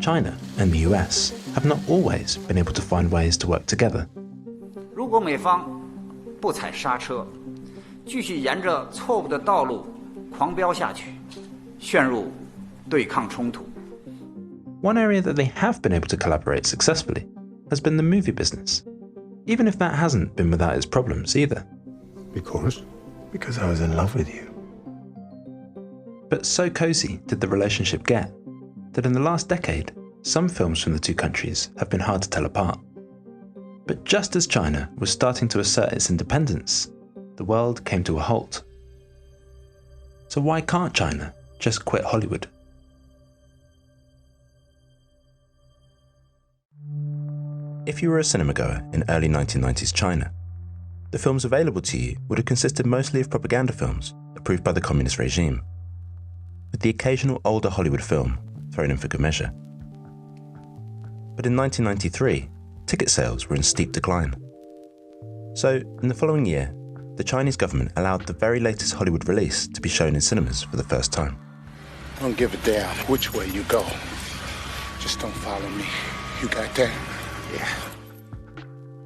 China and the US have not always been able to find ways to work together. 如果美方不踩刹车，继续沿着错误的道路狂飙下去，陷入对抗冲突。 One area that they have been able to collaborate successfully has been the movie business, even if that hasn't been without its problems either. Because I was in love with you. But so cozy did the relationship get that in the last decade, some films from the two countries have been hard to tell apart. But just as China was starting to assert its independence, the world came to a halt. So why can't China just quit Hollywood? If you were a cinemagoer in early 1990s China, the films available to you would have consisted mostly of propaganda films approved by the communist regime, with the occasional older Hollywood film thrown in for good measure. But in 1993, ticket sales were in steep decline. So, in the following year, the Chinese government allowed the very latest Hollywood release to be shown in cinemas for the first time. I don't give a damn which way you go. Just don't follow me. You got that? Yeah.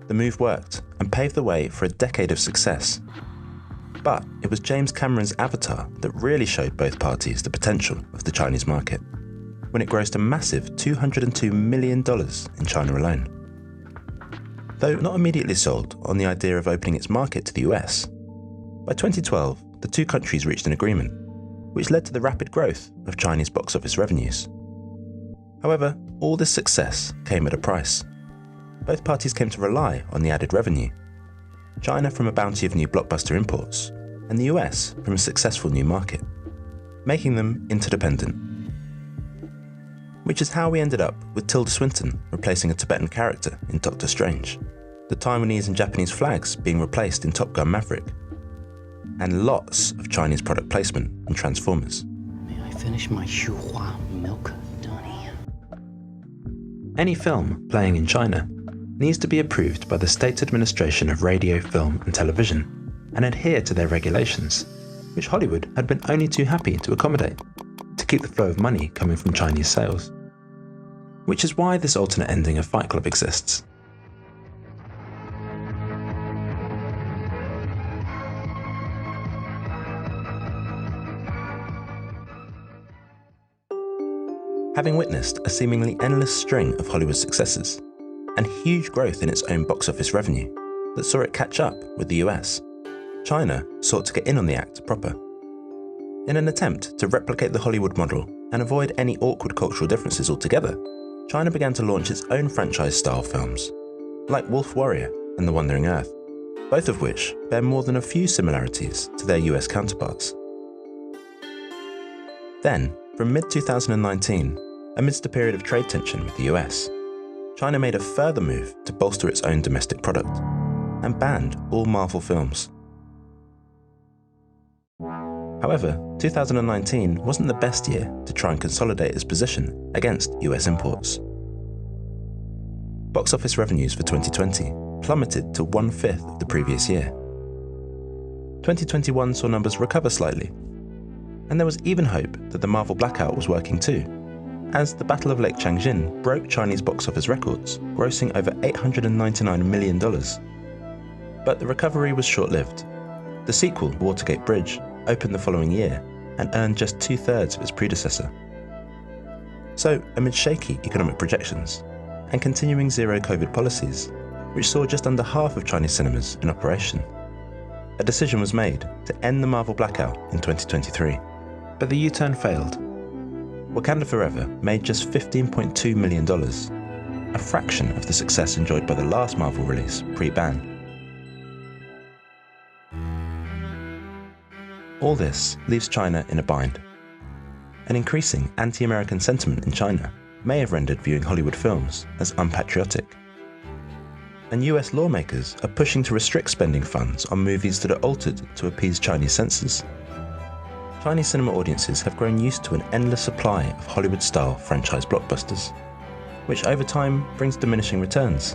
The move worked and paved the way for a decade of success. But it was James Cameron's Avatar that really showed both parties the potential of the Chinese market, when it grossed a massive $202 million in China alone. Though not immediately sold on the idea of opening its market to the US, by 2012 the two countries reached an agreement, which led to the rapid growth of Chinese box office revenues. However, all this success came at a price. Both parties came to rely on the added revenue, China from a bounty of new blockbuster imports, and the US from a successful new market, making them interdependent. Which is how we ended up with Tilda Swinton replacing a Tibetan character in Doctor Strange, the Taiwanese and Japanese flags being replaced in Top Gun Maverick, and lots of Chinese product placement in Transformers. May I finish my Shuhua milk, Donnie? Any film playing in China needs to be approved by the State Administration of Radio, Film and Television and adhere to their regulations, which Hollywood had been only too happy to accommodate, to keep the flow of money coming from Chinese sales. Which is why this alternate ending of Fight Club exists. Having witnessed a seemingly endless string of Hollywood successes, and huge growth in its own box office revenue that saw it catch up with the US, China sought to get in on the act proper. In an attempt to replicate the Hollywood model and avoid any awkward cultural differences altogether, China began to launch its own franchise-style films, like Wolf Warrior and The Wandering Earth, both of which bear more than a few similarities to their US counterparts. Then, from mid-2019, amidst a period of trade tension with the US, China made a further move to bolster its own domestic product and banned all Marvel films. However, 2019 wasn't the best year to try and consolidate its position against US imports. Box office revenues for 2020 plummeted to 1/5 of the previous year. 2021 saw numbers recover slightly, and there was even hope that the Marvel blackout was working too, as the Battle of Lake Changjin broke Chinese box office records, grossing over $899 million. But the recovery was short-lived. The sequel, Watergate Bridge, opened the following year and earned just 2/3 of its predecessor. So, amid shaky economic projections and continuing zero-COVID policies, which saw just under half of Chinese cinemas in operation, a decision was made to end the Marvel blackout in 2023. But the U-turn failed. Wakanda Forever made just $15.2 million, a fraction of the success enjoyed by the last Marvel release pre-ban. All this leaves China in a bind. An increasing anti-American sentiment in China may have rendered viewing Hollywood films as unpatriotic. And US lawmakers are pushing to restrict spending funds on movies that are altered to appease Chinese censors. Chinese cinema audiences have grown used to an endless supply of Hollywood-style franchise blockbusters, which over time brings diminishing returns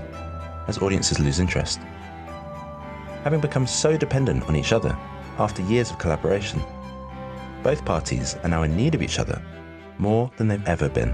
as audiences lose interest. Having become so dependent on each other after years of collaboration, both parties are now in need of each other more than they've ever been.